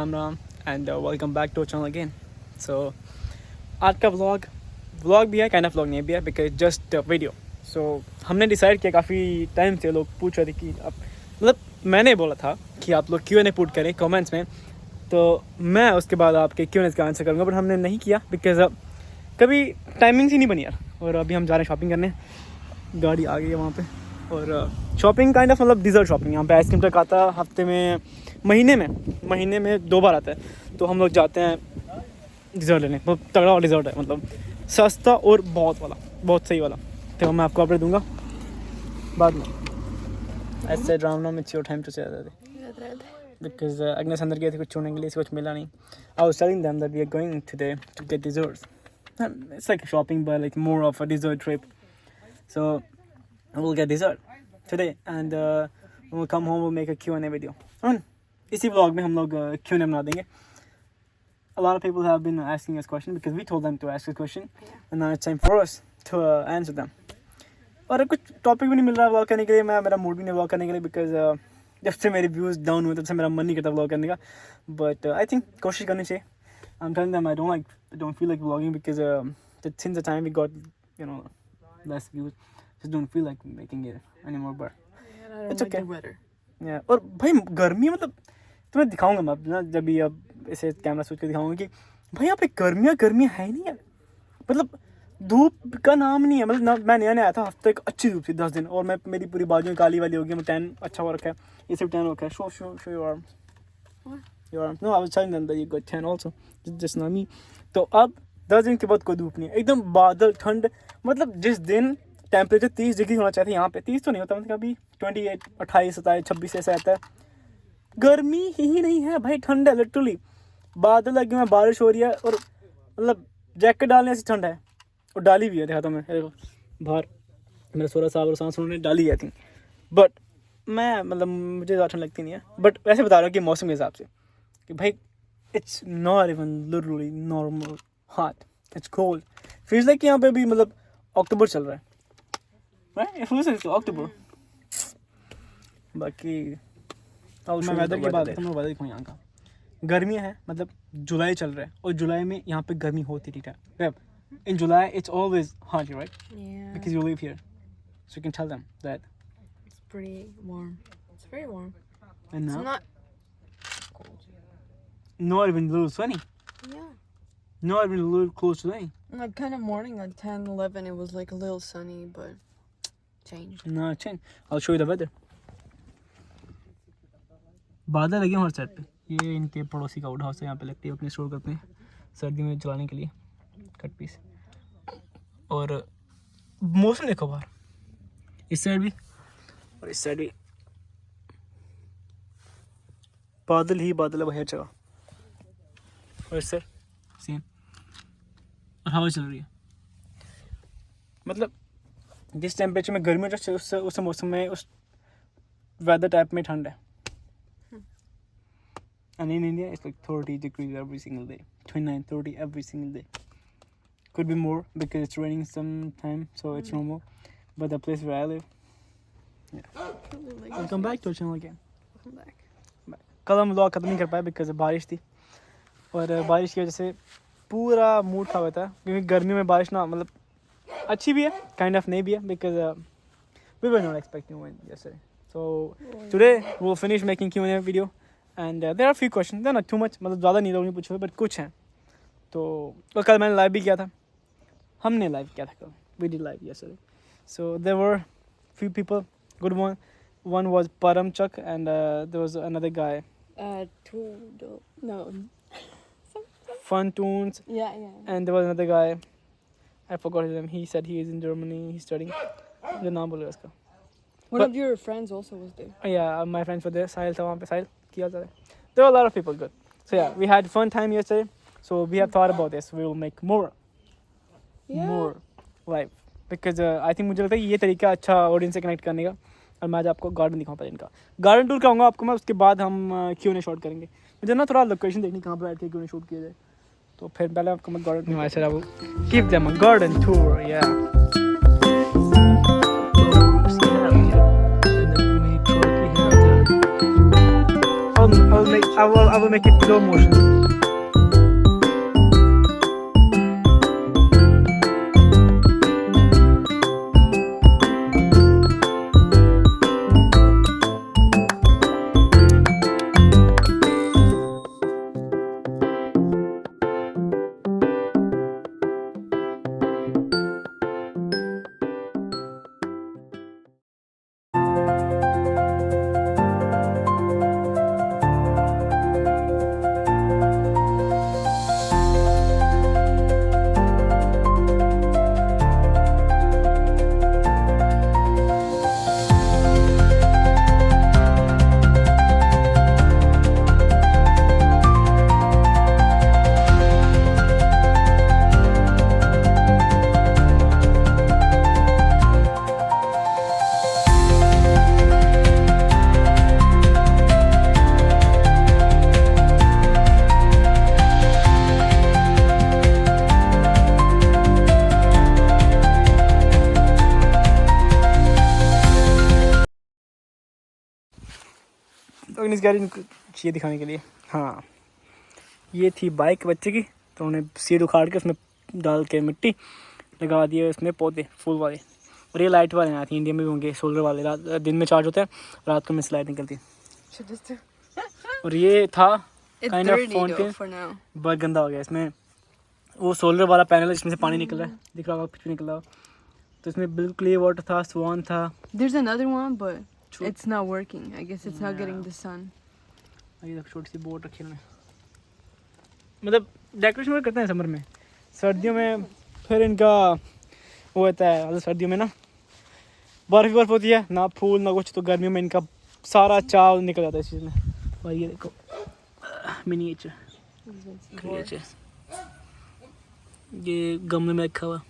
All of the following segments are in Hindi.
Ram Ram and welcome back to channel again. So आज का व्लॉग भी है, काइंड ऑफ व्लॉग नहीं भी है, बिकॉज जस्ट वीडियो. सो हमने डिसाइड किया, काफ़ी टाइम से लोग पूछ रहे थे कि आप मतलब मैंने बोला था कि आप लोग Q&A पुट करें कमेंट्स में, तो मैं उसके बाद आपके Q&A का आंसर करूँगा. बट हमने नहीं किया बिकॉज कभी टाइमिंग ही नहीं बनी यार. और अभी हम जा रहे हैं शॉपिंग करने. गाड़ी आ गई है वहाँ पे. और शॉपिंग काइंड ऑफ मतलब डिज़र्ट शॉपिंग. यहाँ पे आइसक्रीम ट्रक आता है हफ्ते में, महीने में 2 बार आता है. तो हम लोग जाते हैं डिज़र्ट लेने. बहुत तगड़ा वाला डिज़र्ट है, मतलब सस्ता और बहुत सही वाला. तो मैं आपको अपडेट दूंगा बाद में. ऐसे Ram it's your time to say because Agnes अंदर गए थे कुछ छोड़ने के लिए, कुछ मिला नहीं. I was telling them that we are going today to get desserts. It's like shopping, but like more of a dessert trip. So we'll get dessert today, and when we come home, we'll make a Q&A video. And इसी vlog में हम लोग Q&A बना देंगे. A lot of people have been asking us questions because we told them to ask a question, and now it's time for us to answer them. और कुछ टॉपिक भी नहीं मिल रहा व्लॉग करने के लिए. मेरा मूड भी नहीं व्लॉग करने के लिए बिकॉज जब से मेरे व्यूज़ डाउन हुए तब से मेरा मन नहीं करता व्लॉग करने का. बट आई थिंक कोशिश करनी चाहिए. I'm telling them I don't feel like vlogging because since the time we got less views, just don't feel like making it anymore. But it's okay. Yeah. और भाई गर्मी मतलब तुम्हें दिखाऊंगा मैं ना जब भी अब ऐसे कैमरा स्विच कर दिखाऊंगा कि भाई यहाँ पे गर्मियाँ है नहीं यार. मतलब धूप का नाम नहीं है. मतलब मैं नया आया था, हफ्ते एक अच्छी धूप थी 10 दिन, और मैं मेरी पूरी बाजुएं काली वाली हो गई. मैं टैन अच्छा हो रखा है, ये सिर्फ टैन हो रखा है. Show your arm. No, I was telling them that you got tan also, just not me. तो अब 10 दिन के बाद कोई धूप नहीं है, एकदम बादल ठंड. मतलब जिस दिन टेम्परेचर 30 डिग्री होना चाहिए यहाँ पे 30 तो नहीं होता. मतलब अभी 28, 28, 27, 26 ऐसा आता है. गर्मी ही नहीं है भाई, ठंड है लिटरली. बादल लगे हुए, बारिश हो रही है, और मतलब जैकेट डालने ऐसी ठंड है. और डाली भी है, देखा तो मैं बाहर मेरा 16 साल और सांस उन्होंने डाली है. I think. बट मैं मतलब मुझे ज़्यादा ठंड लगती नहीं है. बट वैसे बता रहा हूँ कि मौसम के हिसाब से कि भाई it's not even literally normal hot, it's cold. Feels like यहाँ पे भी मतलब अक्टूबर चल रहा है, right? It feels like October. बाकी मैं वेदर की बात करता हूँ. वेदर देखो यहाँ का गर्मियाँ है, मतलब जुलाई चल रहा है और जुलाई में यहाँ पे गर्मी होती ठीक है. In July it's always hot, right? Because you live here, so you can tell them that it's pretty warm. It's very warm. And It's now not cold. not even a little sunny, Yeah. not even a little close to sunny. Like kind of morning, like 10, 11, it was like a little sunny, but changed. No change. I'll show you the weather. बादल लगे हर साइड पे. ये इनके पड़ोसी का आउट हाउस है, यहाँ पे लगती है, अपने स्टोर करते हैं सर्दी में चलाने के लिए कट पीस. और मौसम देखो बाहर, इस साइड भी और इस साइड भी बादल ही बादल है हर जगह. और इस साइड सेम. और हवा चल रही है. मतलब जिस टेम्परेचर में गर्मी होती है उस मौसम में उस वेदर टाइप में ठंड है. And in India, it's like 30 degrees every single day. 29, 30 every single day. Could be more because it's raining sometime, so it's normal. But the place where I live, yeah. Welcome back to our channel again. Welcome back. कल हम व्लॉग खत्म नहीं कर पाए बिकॉज बारिश थी. और बारिश की वजह से पूरा मूड खराब होता है, क्योंकि गर्मी में बारिश ना मतलब अच्छी भी है, काइंड ऑफ नहीं भी है, because we were not expecting one yesterday. So today we'll finish making Q&A video. And there are few questions. They're not too much, मतलब ज़्यादा नहीं लोगों ने पूछे, बट कुछ हैं. तो कल मैंने लाइव भी किया था. हमने लाइव किया था कल. We did live yesterday. So there were few people. Good one. One was Paramchak, and there was another guy. No. Fun Tunes. Yeah. And there was another guy. I forgot his name. He said he is in Germany. He's studying. जो नाम बोले उसका. One of your friends also was there. Yeah, my friends were there. Sahil था वहाँ पे. Sahil किया था. There were a lot of people good. So yeah, we had fun time yesterday. So we have thought about this. We will make more live because I think मुझे लगता है ये तरीका अच्छा ऑडियंस से कनेक्ट करने का. और मैं आज आपको गार्डन दिखाऊँ पहले इनका गार्डन टूर कराऊंगा आपको मैं. उसके बाद हम Q&A शॉट करेंगे. मुझे ना थोड़ा लोकेशन देखनी कहाँ पर बैठ के Q&A शूट किया जाए. तो फिर पहले आपको मैं गार्डन में ऐसे give them a garden tour. Yeah. I'll make I will make it slow motion. तो इस गाड़ी चाहिए दिखाने के लिए, हाँ ये थी बाइक बच्चे की, तो उन्होंने सीट उखाड़ के उसमें डाल के मिट्टी लगा दिए, उसमें पौधे फूल वाले। और ये लाइट वाले आती हैं, इंडिया में भी होंगे सोलर वाले, रात दिन में चार्ज होता है, रात को में लाइट निकलती है। और ये था काइंड ऑफ फाउंटेन, बहुत गंदा हो गया। इसमें वो सोलर वाला पैनल है जिसमें से पानी निकल रहा है, दिख रहा होगा कुछ भी निकल रहा हो। तो इसमें बिल्कुल क्लियर वाटर था, स्वान था। There's another one, but it's not working. I guess it's not getting the sun. ये छोटी सी बोट रखी है, मतलब डेकोरेशन करते हैं समर में, सर्दियों में फिर इनका वो होता है, मतलब सर्दियों में ना बर्फ होती है, ना फूल ना कुछ, तो गर्मियों में इनका सारा चाव निकल जाता है इस चीज़ में। और ये देखो मिनिएचर क्रिएचर, ये गमले में रखा हुआ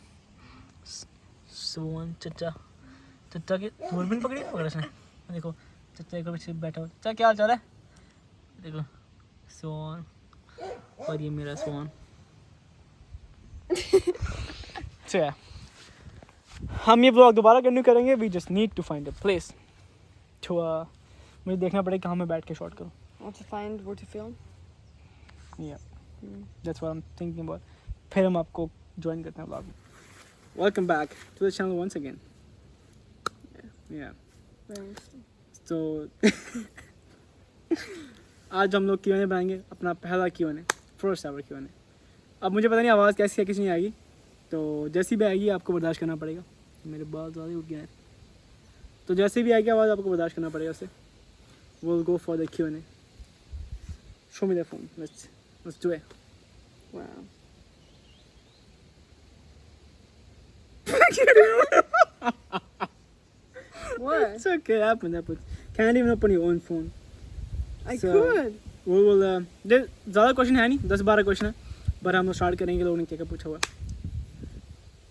सोन चचा की दूरबीन पकड़ी इसने, देखो चचा एक पीछे बैठा हुआ। चचा क्या हाल चाल है, देखो सोन, और ये मेरा सोन। चलो हम ये ब्लॉग दोबारा कंटिन्यू करेंगे। We just need to find a place तो मुझे देखना पड़ेगा कहाँ मैं बैठ के शॉट करूँ। Want to find where to film? Yeah, that's what I'm thinking about. फिर हम आपको ज्वाइन करते हैं ब्लॉग में। Welcome back to the channel once again. Yeah. Very interesting. So आज हम लोग Q&A बनाएंगे, अपना पहला Q&A, फर्स्ट एवर Q&A। अब मुझे पता नहीं आवाज़ कैसी है, किसी नहीं आएगी, तो जैसी भी आएगी आपको बर्दाश्त करना पड़ेगा। मेरे बाल ज़्यादा ही उठ गए हैं, तो जैसे भी आएगी आवाज़ आपको बर्दाश्त करना पड़ेगा उसे। We'll go for the Q&A. Show me the phone. Let's do it. Wow. What? It's okay, happens. Can't even open your own phone. I So- could. We will ज़्यादा क्वेश्चन है नहीं, 10-12 क्वेश्चन है, पर हम लोग स्टार्ट करेंगे लोगों ने क्या क्या पूछा हुआ,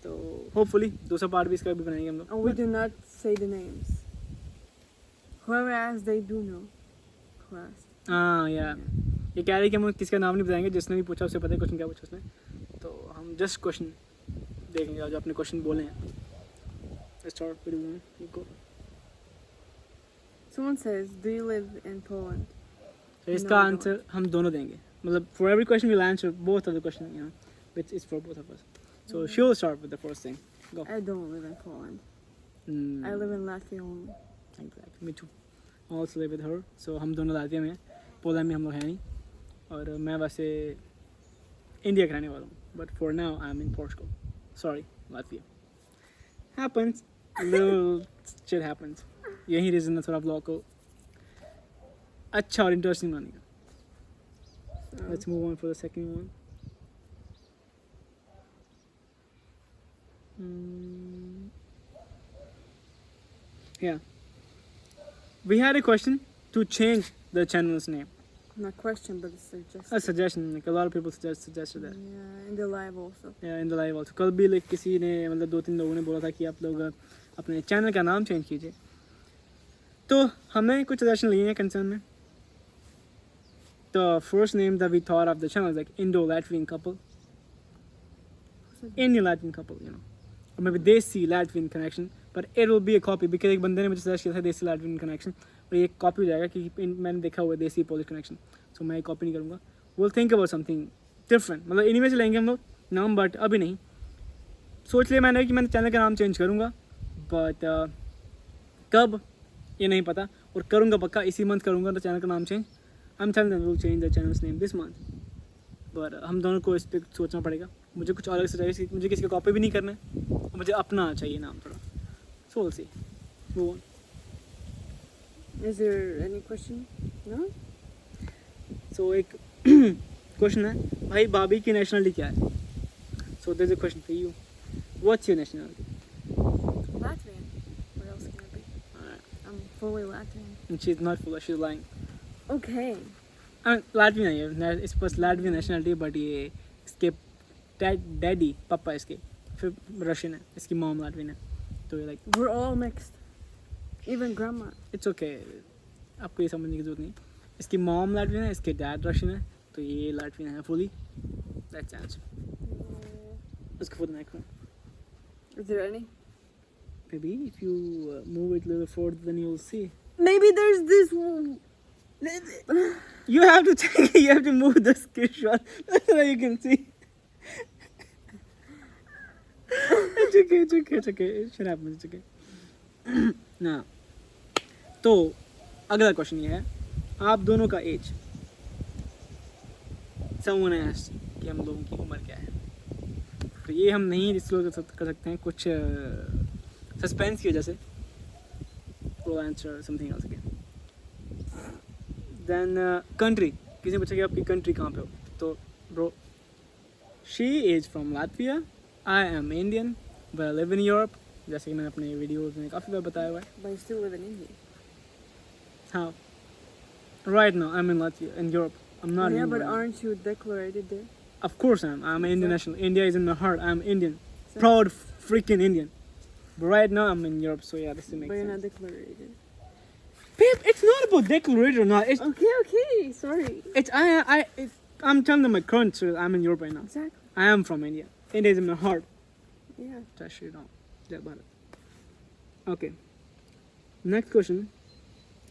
तो होपफुली दूसरा पार्ट भी इसका भी बनाएंगे हम And we लोग। do not say the names. Whoever asks, they do know. Who asked? हाँ यार, ये कह रही कि हम किसका नाम नहीं बताएंगे, जिसने भी पूछा उसे पता है क्वेश्चन क्या पूछा उसने, तो हम जस्ट क्वेश्चन देखेंगे जो अपने क्वेश्चन बोले हैं। Let's start with one. You go. Someone says, do you live in Poland? तो इसका No, I आंसर हम दोनों देंगे, मतलब for every question we'll answer both of the question, you know, which is for both of us. So she'll start with the first thing. Go. I don't live in Poland. Hmm. I live in Latvia only. Exactly. Me too. Also live with her. So हम दोनों लातविया में हैं, पोलैंड में हम लोग हैं नहीं, और मैं वैसे इंडिया का रहने वाला हूँ, but for now I'm in Portugal. Sorry, Latvia. Happens. Little shit happens. यही रीज़न है थोड़ा ब्लॉग को अच्छा और इंटरेस्टिंग बनाने का। So, Let's move on for the second one. Yeah. We had a question to change the channel's name. not question, but it's suggestion. A suggestion, like a lot of people suggested that. Yeah, in the live also. Yeah, in the live also. कल भी like किसी ने मतलब 2-3 लोगों ने बोला था कि आप लोग अपने चैनल का नाम चेंज कीजिए, तो हमने कुछ सजेशन लिए हैं कंसर्न में। The first name that we thought of the channel is like Indo-Latvian couple. Indian Latvian couple, you know, or maybe Desi Latvian connection, but it will be a copy because एक बंदे ने मुझे सजेस्ट किया था देसी Latvian connection, और ये कॉपी हो जाएगा क्योंकि मैंने देखा हुआ है देसी पोलिश कनेक्शन, सो मैं कॉपी नहीं करूँगा. Will think about something different, मतलब इन्हीं में से लेंगे हम लोग नाम, बट अभी नहीं. सोच लिया मैंने कि मैंने चैनल का नाम चेंज करूँगा, बट कब ये नहीं पता, और करूँगा पक्का इसी मंथ करूँगा तो चैनल का नाम change. I am telling them will change the channels name this month, पर हम दोनों को इस पर सोचना पड़ेगा. मुझे कुछ अलग से चाहिए, मुझे किसी का कॉपी भी नहीं करना है, मुझे अपना चाहिए नाम थोड़ा. So will see. Move on. Is there any question? No? So एक क्वेश्चन है, भाई भाभी की नेशनलिटी क्या है? So there is a question for you. What's your nationality? Latvian. What else can I be? I'm fully Latvian. And she's not full, she's lying. Okay. I mean, Latvian है, इस पास Latvian नेशनलिटी, बट ये इसके डैडी पापा इसके फिर रशियन है, इसकी मॉम लाटवियन है. तो ये like We're all mixed. Even grandma. It's okay, आपको ये समझने की जरूरत नहीं. इसकी मॉम लाटवियन है, इसके डैड रशियन है, तो ये लाटवियन है फुली. That's answer. उसको for the next one. Is there any? Maybe if you move it a little forward, then you'll see. Maybe there's this. You have to take, you have to move the screenshot so that you can see. It's okay. Shut up, it's okay. ना तो अगला क्वेश्चन ये है, आप दोनों का एज. Someone asked कि हम लोगों की उम्र क्या है. तो ये हम नहीं डिस्क्लोज कर सकते हैं, कुछ सस्पेंस की वजह से. We'll answer something else again. Then country, किसी ने पूछा कि आपकी कंट्री कहाँ पे हो, तो bro, she is from Latvia, I am Indian, but I live in Europe. जैसे कि मैंने अपने वीडियोस में काफ़ी बार बताया हुआ है. But you still live in India. How? Right now I'm in Latvia, in Europe. I'm not in Yeah, India. but aren't you declared there? Of course I am. I'm an Indian So- national. India is in my heart. I'm Indian. So- Proud freaking Indian. But right now I'm in Europe, so yeah, this makes But you're sense. not declared. Babe, it's not about declared or not. It's Okay. Sorry. I'm telling them my current story. I'm in Europe right now. Exactly. I am from India. India is in my heart. Yeah. That shit on. Yeah, about it. Okay. Next question.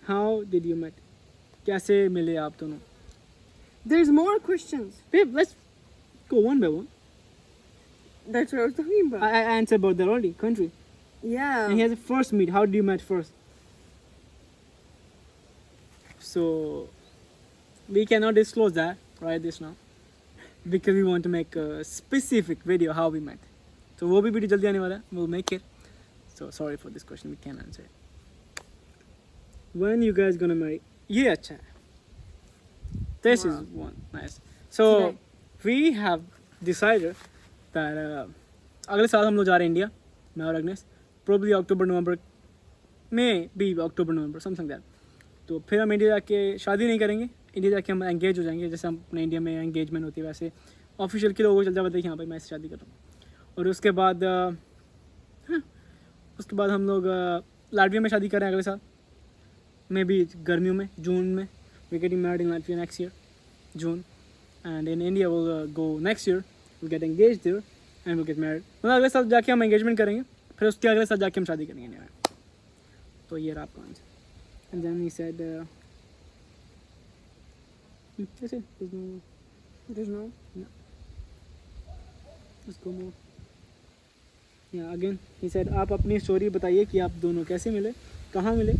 How did you met? कैसे मिले आप दोनों? There's more questions. Babe, let's go one by one. That's what I was talking about. I answered about that already. Country. Yeah. And he has a first meet. How did you met first? So we cannot disclose that right this now because we want to make a specific video how we met. So वो भी वीडियो जल्दी आने वाला है. We'll make it. So sorry for this question. We can't answer it. When you guys gonna marry? ये अच्छा है. This is Wow. one nice. So Today. we have decided that अगले साल हम लोग जा रहे हैं इंडिया, मैं और अग्नेस. Probably अक्टूबर नवंबर में भी, अक्टूबर नवंबर समथिंग दैट. तो फिर हम इंडिया जाके शादी नहीं करेंगे. इंडिया जाके हम एंगेज हो जाएंगे, जैसे हम अपने इंडिया में एंगेजमेंट होती है वैसे ऑफिशियल के लोगों को चल जाता है कि हाँ भाई मैं इससे शादी कर रहा हूँ. और उसके बाद हम लोग लाटविया में शादी कर रहे हैं अगले साल में भी, गर्मियों में, जून में. We getting married in Latvia next year June, and in India will go next year, will get engage there and will get married. मतलब अगले साल जाके हम एंगेजमेंट करेंगे, फिर उसके अगले साल जाके हम शादी करेंगे इंडिया में. तो ये रहा आपका answer. And then he said that's it. There's no, There's no. let's go more. Yeah, again he said आप अपनी स्टोरी बताइए कि आप दोनों कैसे मिले, कहाँ मिले,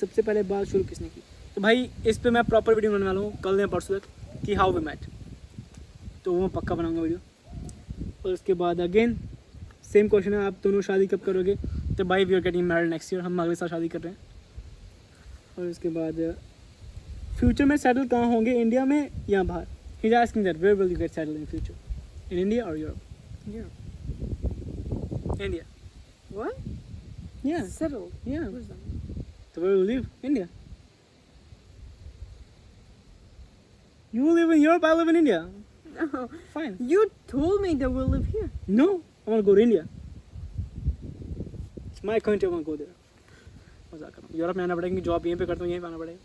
सबसे पहले बात शुरू किसने की. तो भाई इस पे मैं प्रॉपर वीडियो बनाने वाला हूँ कल या परसों तक कि हाउ वी मेट. तो वो मैं पक्का बनाऊंगा वीडियो. और उसके बाद अगेन सेम क्वेश्चन है, आप दोनों शादी कब करोगे. तो भाई we are getting married next year, हम अगले साल शादी कर रहे हैं. और उसके बाद फ्यूचर में सेटल कहाँ होंगे, इंडिया में या बाहर. He is asking that where will you get settle in future, in India और Europe. Yeah. India. What? Yeah. Settled. Yeah. Where's that? So where will you live? India. You live in Europe, I live in India. No. Fine. You told me that we'll live here. No, I want to go to India. It's my country, I want to go there. मजाक कर रहा हूँ. यूरोप में आना पड़ेगा, जॉब यहीं पे करता हूँ, यहीं पे आना पड़ेगा.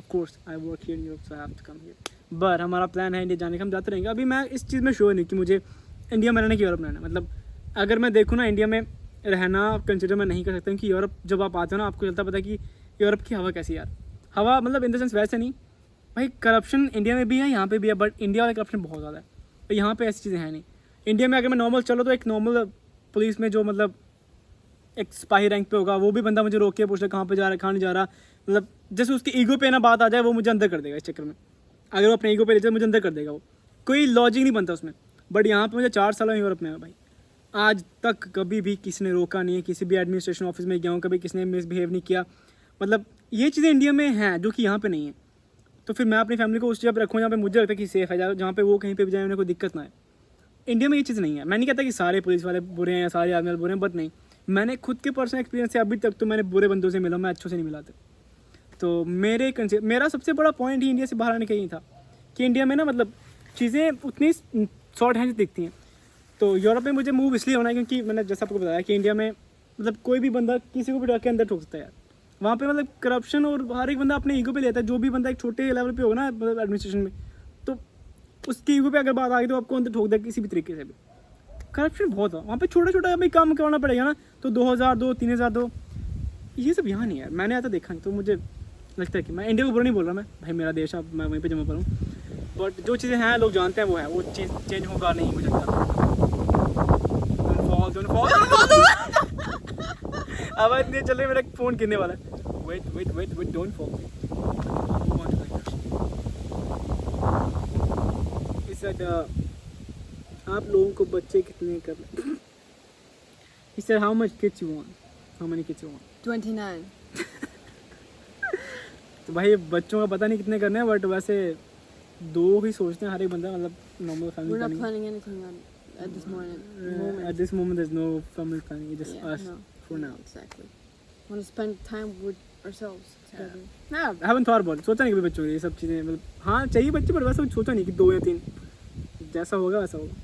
Of course, I work here in Europe, so I have to come here. But हमारा प्लान है इंडिया जाने का, हम जाते रहेंगे. अभी मैं इस चीज़ में श्योर नहीं कि मुझे इंडिया में रहना कि यूरोप में रहना. मतलब अगर मैं देखूँ ना, इंडिया में रहना कंसिडर मैं नहीं कर सकता, क्योंकि यूरोप जब आप आते हो ना, आपको चलता पता है कि यूरोप की हवा कैसी है यार. हवा मतलब इन द सेंस वैसे नहीं, भाई करप्शन इंडिया में भी है, यहाँ पे भी है, बट इंडिया वाला करप्शन बहुत ज़्यादा है, तो यहाँ पे ऐसी चीज़ें हैं नहीं। इंडिया में अगर मैं नॉर्मल चलो तो एक नॉर्मल पुलिस में जो मतलब एक सिपाही रैंक पे होगा, वो भी बंदा मुझे रोक के पूछ रहा है कहाँ पे जा रहा है, कहाँ नहीं जा रहा, मतलब जैसे उसकी ईगो पे ना बात आ जाए, वो मुझे अंदर कर देगा इस चक्कर में। अगर वो अपने ईगो पे ले जाए मुझे अंदर कर देगा, वो कोई लॉजिक नहीं बनता उसमें। बट यहाँ पे मुझे 4 साल यूरोप में है भाई, आज तक कभी भी किसी ने रोका नहीं है, किसी भी एडमिनिस्ट्रेशन ऑफिस में गया हूँ, कभी किसी ने मिसबिहेव नहीं किया। मतलब ये चीज़ें इंडिया में हैं जो कि यहाँ पे नहीं है। तो फिर मैं अपनी फैमिली को उस जगह पर रखूँ जहाँ पे मुझे लगता है कि सेफ़ है, जहाँ पे वो कहीं पे भी जाए उन्हें कोई दिक्कत ना है। इंडिया में ये चीज़ नहीं है। मैं नहीं कहता कि सारे पुलिस वाले बुरे हैं या सारे आर्मी वाले बुरे हैं, बट नहीं, मैंने खुद के पर्सनल एक्सपीरियंस से अभी तक तो मैंने बुरे बंदों से मिला, मैं अच्छों से नहीं मिला था। तो मेरा सबसे बड़ा पॉइंट ही इंडिया से बाहर आने का ही था कि इंडिया में ना मतलब चीज़ें उतनी शॉर्ट हैंड दिखती हैं। तो यूरोप में मुझे मूव इसलिए होना है क्योंकि मैंने जैसा आपको बताया कि इंडिया में मतलब कोई भी बंदा किसी को भी डर के अंदर ठोक सकता है यार। वहाँ पे मतलब करप्शन और हर एक बंदा अपने ईगो पे लेता है। जो भी बंदा एक छोटे लेवल पे होगा ना मतलब एडमिनिस्ट्रेशन में, तो उसकी ईगो पे अगर बात आ गई तो आपको अंदर ठोक देगा किसी भी तरीके से भी। करप्शन बहुत है वहाँ पे, छोटा छोटा भी काम करना पड़ेगा ना तो 2000 दो 3000 दो, ये सब यहाँ नहीं है। मैंने ऐसा देखा नहीं, तो मुझे लगता है कि मैं इंडिया को बुरा नहीं बोल रहा, मैं भाई मेरा देश अब मैं वहीं पे जमा करूँ, बट जो चीज़ें हैं लोग जानते हैं वो है, वो चीज़ चेंज होगा नहीं मुझे लगता। आवाज़ नहीं चल रही, मेरा फ़ोन गिरने वाला है। Wait don't fall. इस आप लोगों को बच्चे कितने कर रहे? He said how much kids you want? How many kids you want? 29. तो भाई बच्चों का पता नहीं कितने करने हैं, बट वैसे 2 ही सोचते हैं हर एक बंदा, मतलब normal We're family not planning anything at this moment. At this moment there's no family planning, it's just us No. for now. Exactly. Want to spend time with ourselves together. Yeah, I haven't thought about it. सोचा नहीं कभी बच्चों के ये सब चीज़ें, मतलब हाँ चाहिए बच्चे, पर वैसे सोचा नहीं कि 2 या 3, जैसा होगा वैसा होगा।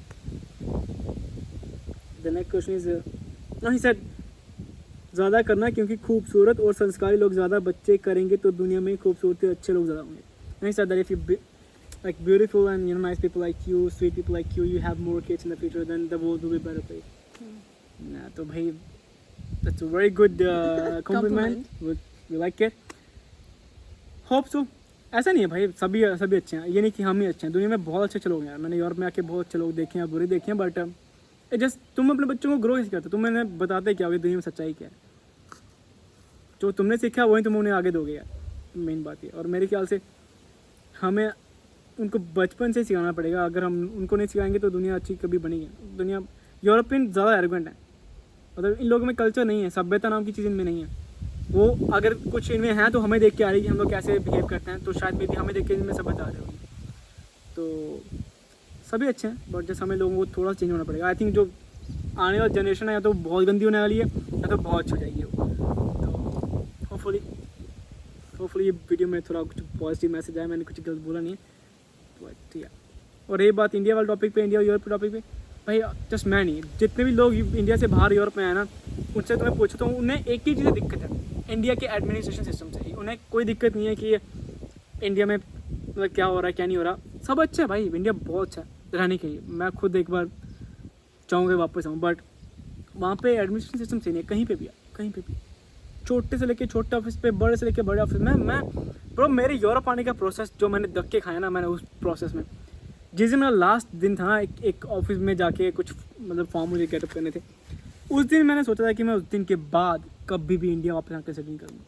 The next question is, no, he said ज़्यादा करना क्योंकि खूबसूरत और संस्कारी लोग ज़्यादा बच्चे करेंगे तो दुनिया में खूबसूरत अच्छे लोग ज़्यादा होंगे। And he said that if you like beautiful and nice people like you, sweet people like you have more kids in the future, then the world will be better place. ना तो भाई that's a very good compliment. We like it. Hope so. ऐसा नहीं है भाई, सभी अच्छे हैं, ये नहीं कि हम ही अच्छे हैं। दुनिया में बहुत अच्छे लोग हैं यार, मैंने यूरोप में आके बहुत अच्छे लोग देखे हैं, बुरे देखे हैं, बट जस्ट तुम अपने बच्चों को ग्रो कैसे करते हो, तुम मैंने बताते क्या होगी दुनिया में सच्चाई क्या है, जो तुमने सीखा वही तुम उन्हें आगे दोगे यार, मेन बात है। और मेरे ख्याल से हमें उनको बचपन से सिखाना पड़ेगा, अगर हम उनको नहीं सिखाएंगे तो दुनिया अच्छी कभी बनेगी। दुनिया यूरोपियन ज़्यादा एरोगेंट है, मतलब इन लोगों में कल्चर नहीं है, सभ्यता नाम की चीज़ इनमें नहीं है। वो अगर कुछ इनमें है तो हमें देख के आ रही है कि हम लोग कैसे बिहेव करते हैं, तो शायद मे भी हमें देख के इनमें सभ्यता आ रही होगी। तो सभी अच्छे हैं, बट जैसे हमें लोगों को थोड़ा चेंज होना पड़ेगा। आई थिंक जो आने वाली जनरेशन है या तो बहुत गंदी होने वाली है या तो बहुत अच्छी हो जाएगी वो। तो होपफुली ये वीडियो में थोड़ा कुछ पॉजिटिव मैसेज आया, मैंने कुछ गलत बोला नहीं है, बट या। और ये बात इंडिया वाले टॉपिक पे, इंडिया और यूरोप के टॉपिक पे, भाई जस्ट मैं नहीं, जितने भी लोग इंडिया से बाहर यूरोप में आए ना, उनसे तो मैं पूछता हूँ, उन्हें एक ही चीज़ दिक्कत है इंडिया के एडमिनिस्ट्रेशन सिस्टम से ही। उन्हें कोई दिक्कत नहीं है कि इंडिया में मतलब क्या हो रहा है क्या नहीं हो रहा, सब अच्छा है भाई, इंडिया बहुत अच्छा है रहने के लिए। मैं खुद एक बार चाहूँगा वापस आऊँ, बट वहाँ पे एडमिनिस्ट्रेशन सिस्टम सही नहीं है, कहीं पे भी छोटे से लेके छोटे ऑफिस पे, बड़े से लेके बड़े ऑफिस में। मैं ब्रो मेरे यूरोप आने का प्रोसेस जो मैंने धक्के खाया ना, मैंने उस प्रोसेस में, जिस दिन मेरा लास्ट दिन था ना एक ऑफिस में जाके कुछ मतलब फॉर्म मुझे गेटअप करने थे, उस दिन मैंने सोचा था कि मैं उस दिन के बाद कभी भी इंडिया वापस आकर सेटिंग करूँगा,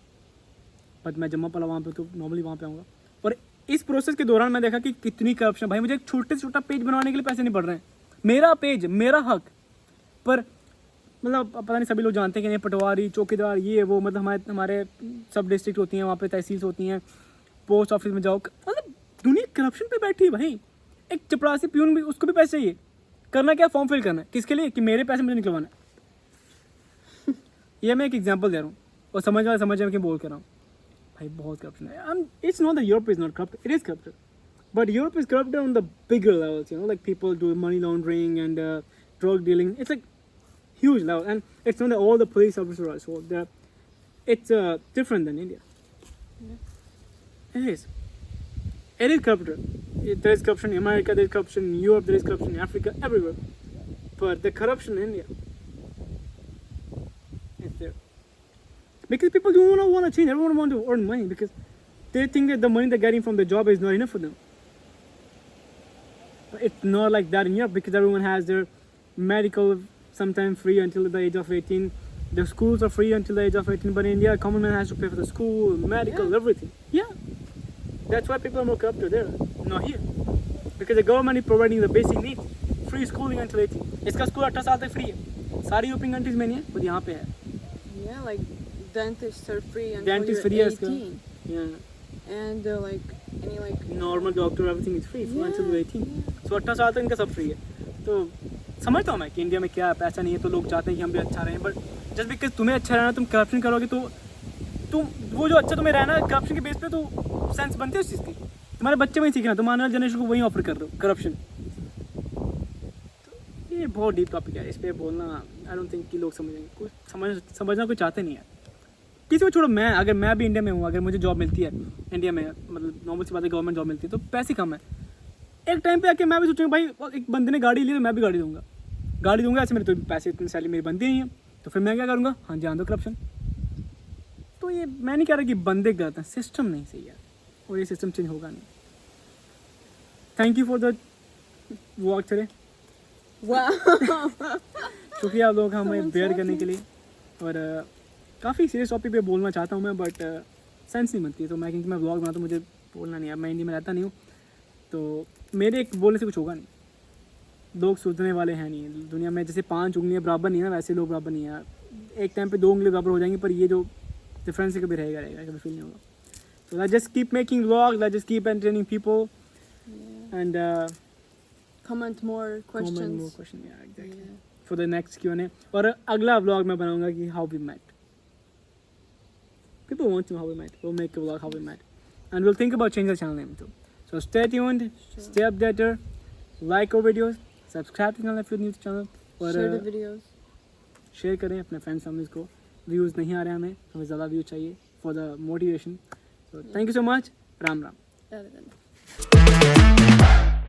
बट मैं जमा पड़ा वहाँ पे तो नॉर्मली वहाँ पे आऊँगा। और इस प्रोसेस के दौरान मैं देखा कि कितनी करप्शन, भाई मुझे एक छोटे से छोटा पेज बनवाने के लिए पैसे नहीं बढ़ रहे हैं, मेरा पेज मेरा हक, पर मतलब पता नहीं सभी लोग जानते हैं कि नहीं, पटवारी चौकीदार ये वो, मतलब हमारे सब डिस्ट्रिक्ट होती हैं, वहाँ पे तहसील होती हैं, पोस्ट ऑफिस में जाओ, मतलब दुनिया करप्शन पे बैठी है भाई। एक चपरासी प्यून भी, उसको भी पैसे चाहिए, करना क्या, फॉर्म फिल करना है, किसके लिए, कि मेरे पैसे मुझे निकलवाना है। ये मैं एक एग्जांपल दे रहा हूँ और समझ में कि बोल कर रहा हूँ भाई, बहुत करप्शन है। It's not that Europe is not corrupt, it is corrupted, but Europe is corrupted on the bigger levels, you know, like people do money laundering and drug dealing. It's like huge level, and it's not that all the police officers are so it's different than India. Yeah. It is corrupted. There is corruption in America, there is corruption in Europe, there is corruption in Africa, everywhere. But the corruption in India is there. Because people don't want to change, everyone want to earn money, because they think that the money they're getting from the job is not enough for them. It's not like that in Europe because everyone has their medical sometimes free until the age of 18. The schools are free until the age of 18, but in India, a common man has to pay for the school, medical, Yeah. everything. Yeah. That's why people are more corrupt there, not here. Because the government is providing the basic needs. Free schooling until 18. इसका स्कूल 18 साल तक फ्री है. सारी यूरोपियन कंट्रीज में नहीं है, पर यहाँ पे है. Yeah, like dentists are free until Dentist you're free है इसका. 18. Yeah. And like any like Normal doctor, everything is free until you're 18. So 18 साल तक इनका सब फ्री है. तो समझता हूँ मैं कि इंडिया में क्या पैसा नहीं है तो लोग चाहते हैं कि हम भी अच्छा रहें, बट जस्ट बिकॉज तुम्हें अच्छा रहना, तुम करप्शन करोगे तो तुम वो जो अच्छा तुम्हें रहना करप्शन के बेस पे तो सेंस बनते है उस चीज़ की. तुम्हारे बच्चे वही सीखना, तुम आने वाले जनरेशन को वही ऑफर कर रहे हो करप्शन. तो ये बहुत डीप टॉपिक है, इस पर बोलना आई डोंट थिंक कि लोग समझेंगे. कुछ समझना कोई चाहते नहीं है. किसी को छोड़ो, अगर मैं भी इंडिया में हूँ, अगर मुझे जॉब मिलती है इंडिया में, मतलब नॉर्मल सी बात है गवर्नमेंट जॉब मिलती है तो पैसे कम है. एक टाइम पे आके मैं भी सोचूंगा भाई एक बंदे ने गाड़ी ली तो मैं भी गाड़ी दूंगा ऐसे मेरे तो पैसे इतनी सैलरी मेरी बनती नहीं है तो फिर मैं क्या करूँगा. हाँ जान दो करप्शन. तो ये मैं नहीं कह रहा कि बंदे गलत हैं, सिस्टम नहीं सही है और ये सिस्टम चेंज होगा नहीं. Thank you for the walk today. wow. शुक्रिया आप लोगों का हमें बेयर करने के लिए. और काफ़ी सीरियस टॉपिक पे बोलना चाहता हूँ मैं, बट सेंस नहीं बनती है. तो मैं क्योंकि मैं व्लॉग बनाता हूँ, मुझे बोलना नहीं है. मैं इंडिया में रहता नहीं हूँ तो मेरे एक बोलने से कुछ होगा नहीं. लोग सुधरने वाले हैं नहीं दुनिया में. जैसे 5 उंगलियां बराबर नहीं है ना, वैसे लोग बराबर नहीं है. एक टाइम पे 2 उंगली बराबर हो जाएंगी, पर ये जो डिफरेंस है कभी रहेगा कभी फील नहीं होगा. तो let's just keep making vlog, let's just keep entertaining people and Comment more questions. comment more question. Yeah, exactly. Yeah. For the next Q&A. और अगला व्लॉग मैं बनाऊंगा कि how we met. People want to know how we met. We'll make a vlog how we met. And we'll think about changing the channel name too. So stay tuned, Sure. stay updated, like our videos, subscribe to the channel if you're new to the channel. और Share the videos. शेयर करें अपने फ्रेंड्स फैमिलीज को. व्यूज़ नहीं आ रहे हमें ज़्यादा व्यूज़ चाहिए for the motivation. So thank you so much. Ram Ram. Da, da, da.